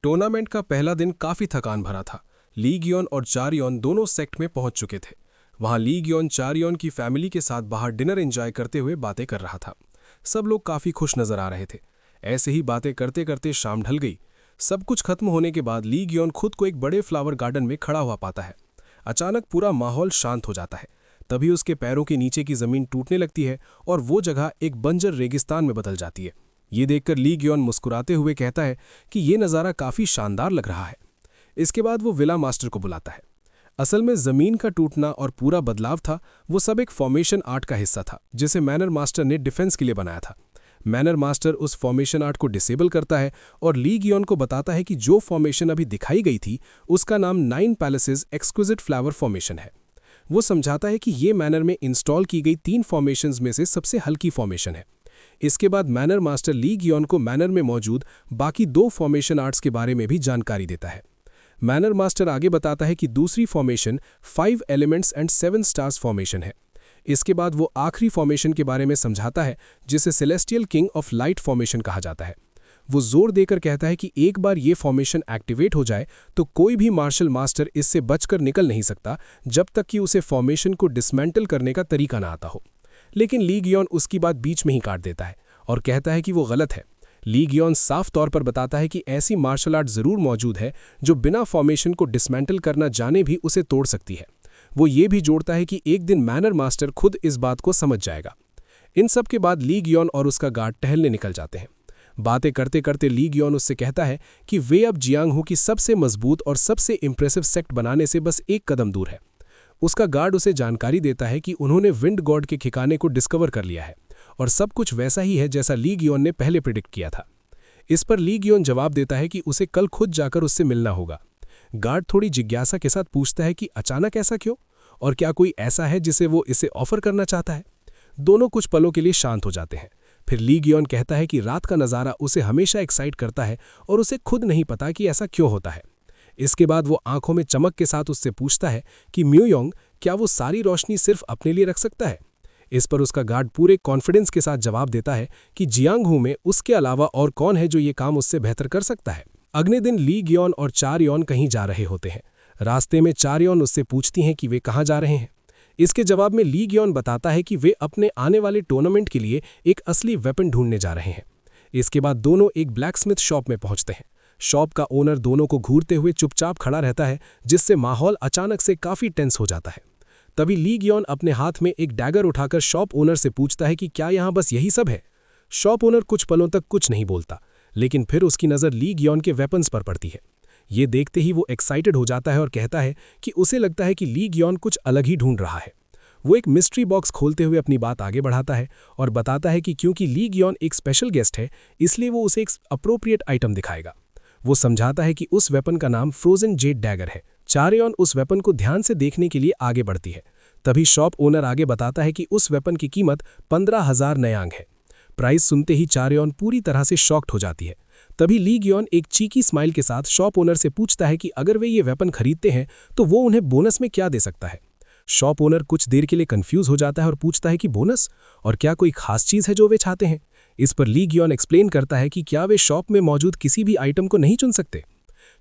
Tournament का पहला दिन काफी थकान भरा था। ली गियोन और चारयोन दोनों सेक्ट में पहुंच चुके थे। वहां ली गियोन चारयोन की फैमिली के साथ बाहर डिनर एंजॉय करते हुए बातें कर रहा था। सब लोग काफी खुश नजर आ रहे थे। ऐसे ही बातें करते करते शाम ढल गई। सब कुछ खत्म होने के बाद ली गियोन खुद को एक बड़े फ्लावर गार्डन में खड़ा हुआ पाता है। अचानक पूरा माहौल शांत हो जाता है। तभी उसके पैरों के नीचे की जमीन टूटने लगती है और वो जगह एक बंजर रेगिस्तान में बदल जाती है। ये देखकर ली गियोन मुस्कुराते हुए कहता है कि ये नज़ारा काफ़ी शानदार लग रहा है। इसके बाद वो विला मास्टर को बुलाता है। असल में ज़मीन का टूटना और पूरा बदलाव था, वो सब एक फॉर्मेशन आर्ट का हिस्सा था जिसे मैनर मास्टर ने डिफेंस के लिए बनाया था। मैनर मास्टर उस फॉर्मेशन आर्ट को डिसेबल करता है और ली गियोन को बताता है कि जो फॉर्मेशन अभी दिखाई गई थी उसका नाम 9 पैलेसेस एक्सक्विजिट फ्लावर फॉर्मेशन है। वो समझाता है कि ये मैनर में इंस्टॉल की गई 3 फॉर्मेशंस में से सबसे हल्की फॉर्मेशन है। इसके बाद मैनर मास्टर ली गियोन को मैनर में मौजूद बाकी 2 फॉर्मेशन आर्ट्स के बारे में भी जानकारी देता है। मैनर मास्टर आगे बताता है कि दूसरी formation 5 elements and 7 stars formation है। इसके बाद वो आखिरी फॉर्मेशन के बारे में समझाता है जिसे celestial king of light formation कहा जाता है। वो जोर देकर कहता है कि एक बार ये फॉर्मेशन एक्टिवेट हो जाए तो कोई भी मार्शल मास्टर इससे बचकर निकल नहीं सकता जब तक कि उसे फॉर्मेशन को डिसमेंटल करने का तरीका ना आता हो। लेकिन ली गियोन उसकी बात बीच में ही काट देता है और कहता है कि वो गलत है। ली गियोन साफ तौर पर बताता है कि ऐसी मार्शल आर्ट जरूर मौजूद है जो बिना फॉर्मेशन को डिसमेंटल करना जाने भी उसे तोड़ सकती है। वो ये भी जोड़ता है कि एक दिन मैनर मास्टर खुद इस बात को समझ जाएगा। इन सब के बाद ली गियोन और उसका गार्ड टहलने निकल जाते हैं। बातें करते करते ली गियोन उससे कहता है कि वे अब जियांगहू की सबसे मजबूत और सबसे इंप्रेसिव सेक्ट बनाने से बस एक कदम दूर है। उसका गार्ड उसे जानकारी देता है कि उन्होंने विंड गॉड के ठिकाने को डिस्कवर कर लिया है और सब कुछ वैसा ही है जैसा ली गियोन ने पहले प्रिडिक्ट किया था। इस पर ली गियोन जवाब देता है कि उसे कल खुद जाकर उससे मिलना होगा। गार्ड थोड़ी जिज्ञासा के साथ पूछता है कि अचानक ऐसा क्यों, और क्या कोई ऐसा है जिसे वो इसे ऑफर करना चाहता है। दोनों कुछ पलों के लिए शांत हो जाते हैं। फिर ली गियोन कहता है कि रात का नज़ारा उसे हमेशा एक्साइट करता है और उसे खुद नहीं पता कि ऐसा क्यों होता है। इसके बाद वो आंखों में चमक के साथ उससे पूछता है कि म्यूयोंग, क्या वो सारी रोशनी सिर्फ अपने लिए रख सकता है। इस पर उसका गार्ड पूरे कॉन्फिडेंस के साथ जवाब देता है कि जियांगहू में उसके अलावा और कौन है जो ये काम उससे बेहतर कर सकता है। अगले दिन ली गियोन और चारयोन कहीं जा रहे होते हैं। रास्ते में चारयोन उससे पूछती हैं कि वे कहाँ जा रहे हैं। इसके जवाब में ली गियोन बताता है कि वे अपने आने वाले टूर्नामेंट के लिए एक असली वेपन ढूंढने जा रहे हैं। इसके बाद दोनों एक ब्लैकस्मिथ शॉप में पहुंचते हैं। शॉप का ओनर दोनों को घूरते हुए चुपचाप खड़ा रहता है, जिससे माहौल अचानक से काफी टेंस हो जाता है। तभी ली गियोन अपने हाथ में एक डैगर उठाकर शॉप ओनर से पूछता है कि क्या यहाँ बस यही सब है। शॉप ओनर कुछ पलों तक कुछ नहीं बोलता, लेकिन फिर उसकी नज़र ली गियोन के वेपन्स पर पड़ती है। ये देखते ही वो एक्साइटेड हो जाता है और कहता है कि उसे लगता है कि ली गियोन कुछ अलग ही ढूंढ रहा है। वो एक मिस्ट्री बॉक्स खोलते हुए अपनी बात आगे बढ़ाता है और बताता है कि क्योंकि ली गियोन एक स्पेशल गेस्ट है, इसलिए वो उसे एक अप्रोप्रिएट आइटम दिखाएगा। वो समझाता है कि उस वेपन का नाम फ्रोजन जेड डैगर है। चारयोन उस वेपन को ध्यान से देखने के लिए आगे बढ़ती है। तभी शॉप ओनर आगे बताता है कि उस वेपन की कीमत 15,000 नयांग है। प्राइस सुनते ही चारयोन पूरी तरह से शॉक्ड हो जाती है। तभी ली गियोन एक चीकी स्माइल के साथ शॉप ओनर से पूछता है कि अगर वे ये वेपन खरीदते हैं तो वो उन्हें बोनस में क्या दे सकता है। शॉप ओनर कुछ देर के लिए कंफ्यूज हो जाता है और पूछता है कि बोनस, और क्या कोई खास चीज़ है जो वे चाहते हैं। इस पर ली गियोन एक्सप्लेन करता है कि क्या वे शॉप में मौजूद किसी भी आइटम को नहीं चुन सकते।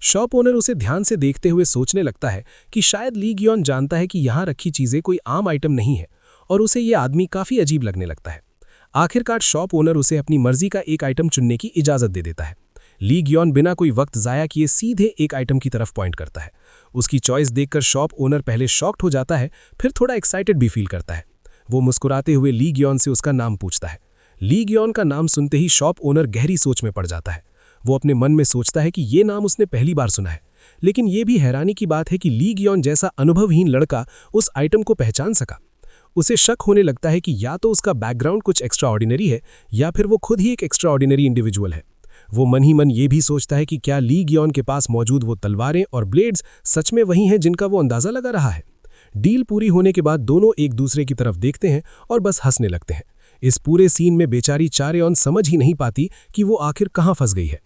शॉप ओनर उसे ध्यान से देखते हुए सोचने लगता है कि शायद ली गियोन जानता है कि यहाँ रखी चीज़ें कोई आम आइटम नहीं है, और उसे ये आदमी काफ़ी अजीब लगने लगता है। आखिरकार शॉप ओनर उसे अपनी मर्जी का एक आइटम चुनने की इजाज़त दे देता है। ली गियोन बिना कोई वक्त ज़ाया किए सीधे एक आइटम की तरफ पॉइंट करता है। उसकी चॉइस देखकर शॉप ओनर पहले शॉक्ड हो जाता है, फिर थोड़ा एक्साइटेड भी फील करता है। वो मुस्कुराते हुए ली गियोन से उसका नाम पूछता है। ली गियोन का नाम सुनते ही शॉप ओनर गहरी सोच में पड़ जाता है। वो अपने मन में सोचता है कि ये नाम उसने पहली बार सुना है, लेकिन ये भी हैरानी की बात है कि ली गियोन जैसा अनुभवहीन लड़का उस आइटम को पहचान सका। उसे शक होने लगता है कि या तो उसका बैकग्राउंड कुछ एक्स्ट्रा ऑर्डिनरी है या फिर वो खुद ही एक एक्स्ट्रा ऑर्डिनरी इंडिविजुअल है। वो मन ही मन ये भी सोचता है कि क्या ली गियोन के पास मौजूद वो तलवारें और ब्लेड्स सच में वही हैं जिनका वो अंदाज़ा लगा रहा है। डील पूरी होने के बाद दोनों एक दूसरे की तरफ देखते हैं और बस हंसने लगते हैं। इस पूरे सीन में बेचारी चारयोन समझ ही नहीं पाती कि वो आखिर कहाँ फंस गई है।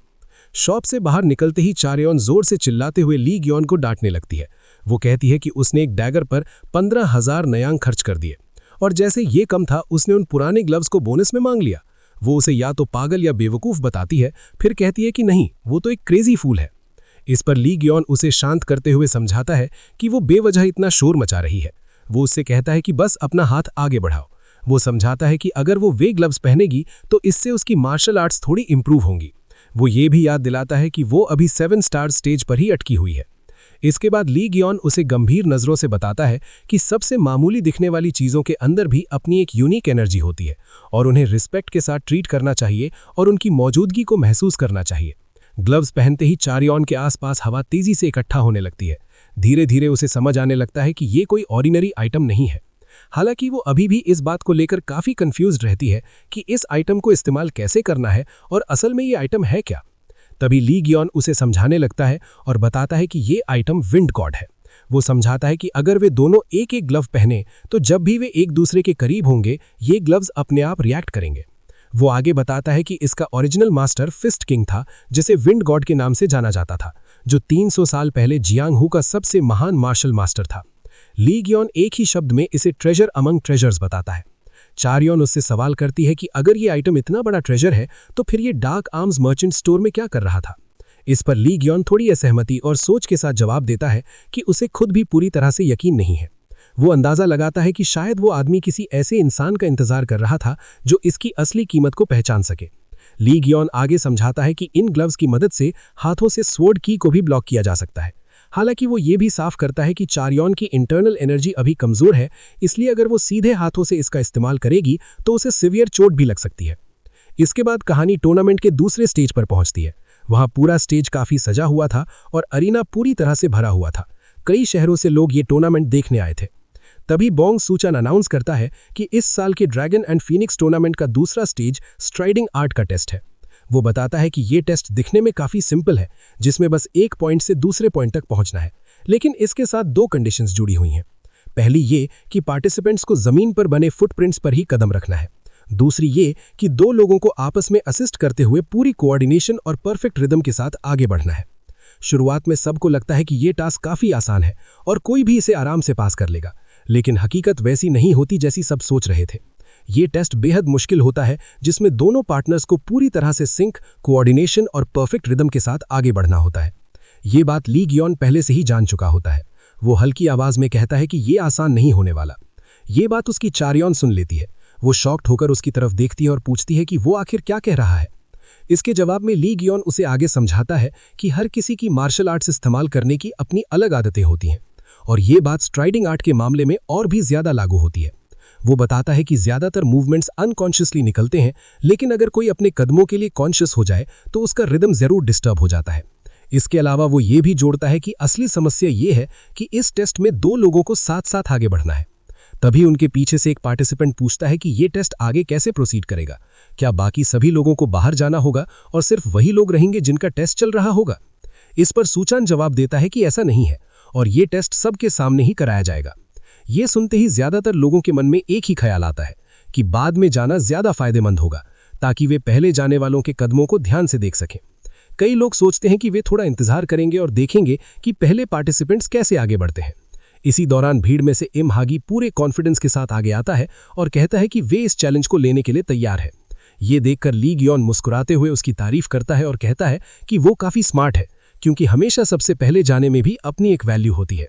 शॉप से बाहर निकलते ही चारयोन जोर से चिल्लाते हुए ली गियोन को डांटने लगती है। वो कहती है कि उसने एक डैगर पर 15,000 नयांग खर्च कर दिए, और जैसे ये कम था उसने उन पुराने ग्लव्स को बोनस में मांग लिया। वो उसे या तो पागल या बेवकूफ़ बताती है, फिर कहती है कि नहीं, वो तो एक क्रेजी फूल है। इस पर ली ग्योन उसे शांत करते हुए समझाता है कि वो बेवजह इतना शोर मचा रही है। वो उससे कहता है कि बस अपना हाथ आगे बढ़ाओ। वो समझाता है कि अगर वो वे ग्लव्स पहनेगी तो इससे उसकी मार्शल आर्ट्स थोड़ी इंप्रूव होंगी। वो ये भी याद दिलाता है कि वो अभी 7 स्टार स्टेज पर ही अटकी हुई है। इसके बाद ली ग्योन उसे गंभीर नज़रों से बताता है कि सबसे मामूली दिखने वाली चीज़ों के अंदर भी अपनी एक यूनिक एनर्जी होती है और उन्हें रिस्पेक्ट के साथ ट्रीट करना चाहिए और उनकी मौजूदगी को महसूस करना चाहिए। ग्लव्स पहनते ही चारियोन के आसपास हवा तेजी से इकट्ठा होने लगती है। धीरे धीरे उसे समझ आने लगता है कि ये कोई ऑर्डिनरी आइटम नहीं है। हालांकि वो अभी भी इस बात को लेकर काफ़ी कंफ्यूज्ड रहती है कि इस आइटम को इस्तेमाल कैसे करना है और असल में ये आइटम है क्या। तभी ली ग्योन उसे समझाने लगता है और बताता है कि ये आइटम विंड गॉड है। वो समझाता है कि अगर वे दोनों एक एक ग्लव पहने तो जब भी वे एक दूसरे के करीब होंगे ये ग्लव्स अपने आप रिएक्ट करेंगे। वो आगे बताता है कि इसका ओरिजिनल मास्टर फिस्ट किंग था, जिसे विंड गॉड के नाम से जाना जाता था, जो 300 साल पहले जियांग हू का सबसे महान मार्शल मास्टर था। ली ग्योन एक ही शब्द में इसे ट्रेजर अमंग ट्रेजर्स बताता है। चारियोन उससे सवाल करती है कि अगर ये आइटम इतना बड़ा ट्रेजर है तो फिर ये डार्क आर्म्स मर्चेंट स्टोर में क्या कर रहा था। इस पर ली ग्योन थोड़ी असहमति और सोच के साथ जवाब देता है कि उसे खुद भी पूरी तरह से यकीन नहीं है। वो अंदाज़ा लगाता है कि शायद वो आदमी किसी ऐसे इंसान का इंतजार कर रहा था जो इसकी असली कीमत को पहचान सके। ली ग्योन आगे समझाता है कि इन ग्लव्स की मदद से हाथों से स्वॉर्ड की को भी ब्लॉक किया जा सकता है। हालांकि वो ये भी साफ करता है कि चारियोन की इंटरनल एनर्जी अभी कमज़ोर है, इसलिए अगर वो सीधे हाथों से इसका इस्तेमाल करेगी तो उसे सिवियर चोट भी लग सकती है। इसके बाद कहानी टूर्नामेंट के दूसरे स्टेज पर पहुंचती है। वहां पूरा स्टेज काफ़ी सजा हुआ था और अरीना पूरी तरह से भरा हुआ था। कई शहरों से लोग ये टूर्नामेंट देखने आए थे। तभी बोंग सूचन अनाउंस करता है कि इस साल के ड्रैगन एंड फीनिक्स टूर्नामेंट का दूसरा स्टेज स्ट्राइडिंग आर्ट का टेस्ट है। वो बताता है कि ये टेस्ट दिखने में काफ़ी सिंपल है, जिसमें बस एक पॉइंट से दूसरे पॉइंट तक पहुंचना है, लेकिन इसके साथ 2 कंडीशंस जुड़ी हुई हैं। पहली ये कि पार्टिसिपेंट्स को ज़मीन पर बने फुटप्रिंट्स पर ही कदम रखना है। दूसरी ये कि 2 लोगों को आपस में असिस्ट करते हुए पूरी कोऑर्डिनेशन और परफेक्ट रिदम के साथ आगे बढ़ना है। शुरुआत में सबको लगता है कि ये टास्क काफ़ी आसान है और कोई भी इसे आराम से पास कर लेगा, लेकिन हकीकत वैसी नहीं होती जैसी सब सोच रहे थे। ये टेस्ट बेहद मुश्किल होता है, जिसमें दोनों पार्टनर्स को पूरी तरह से सिंक, कोऑर्डिनेशन और परफेक्ट रिदम के साथ आगे बढ़ना होता है। ये बात ली ग्योन पहले से ही जान चुका होता है। वो हल्की आवाज़ में कहता है कि ये आसान नहीं होने वाला। ये बात उसकी चारियोन सुन लेती है। वो शॉक्ड होकर उसकी तरफ देखती है और पूछती है कि वो आखिर क्या कह रहा है। इसके जवाब में ली ग्योन उसे आगे समझाता है कि हर किसी की मार्शल आर्ट्स इस्तेमाल करने की अपनी अलग आदतें होती हैं और ये बात स्ट्राइडिंग आर्ट के मामले में और भी ज़्यादा लागू होती है। वो बताता है कि ज़्यादातर मूवमेंट्स अनकॉन्शियसली निकलते हैं, लेकिन अगर कोई अपने कदमों के लिए कॉन्शियस हो जाए तो उसका रिदम ज़रूर डिस्टर्ब हो जाता है। इसके अलावा वो ये भी जोड़ता है कि असली समस्या ये है कि इस टेस्ट में 2 लोगों को साथ साथ आगे बढ़ना है। तभी उनके पीछे से एक पार्टिसिपेंट पूछता है कि ये टेस्ट आगे कैसे प्रोसीड करेगा। क्या बाकी सभी लोगों को बाहर जाना होगा और सिर्फ वही लोग रहेंगे जिनका टेस्ट चल रहा होगा? इस पर सूचन जवाब देता है कि ऐसा नहीं है और ये टेस्ट सबके सामने ही कराया जाएगा। ये सुनते ही ज़्यादातर लोगों के मन में एक ही ख्याल आता है कि बाद में जाना ज़्यादा फायदेमंद होगा, ताकि वे पहले जाने वालों के कदमों को ध्यान से देख सकें। कई लोग सोचते हैं कि वे थोड़ा इंतजार करेंगे और देखेंगे कि पहले पार्टिसिपेंट्स कैसे आगे बढ़ते हैं। इसी दौरान भीड़ में से इम हागी पूरे कॉन्फिडेंस के साथ आगे आता है और कहता है कि वे इस चैलेंज को लेने के लिए तैयार है। ये देखकर ली ग्योन मुस्कुराते हुए उसकी तारीफ करता है और कहता है कि वो काफ़ी स्मार्ट है, क्योंकि हमेशा सबसे पहले जाने में भी अपनी एक वैल्यू होती है।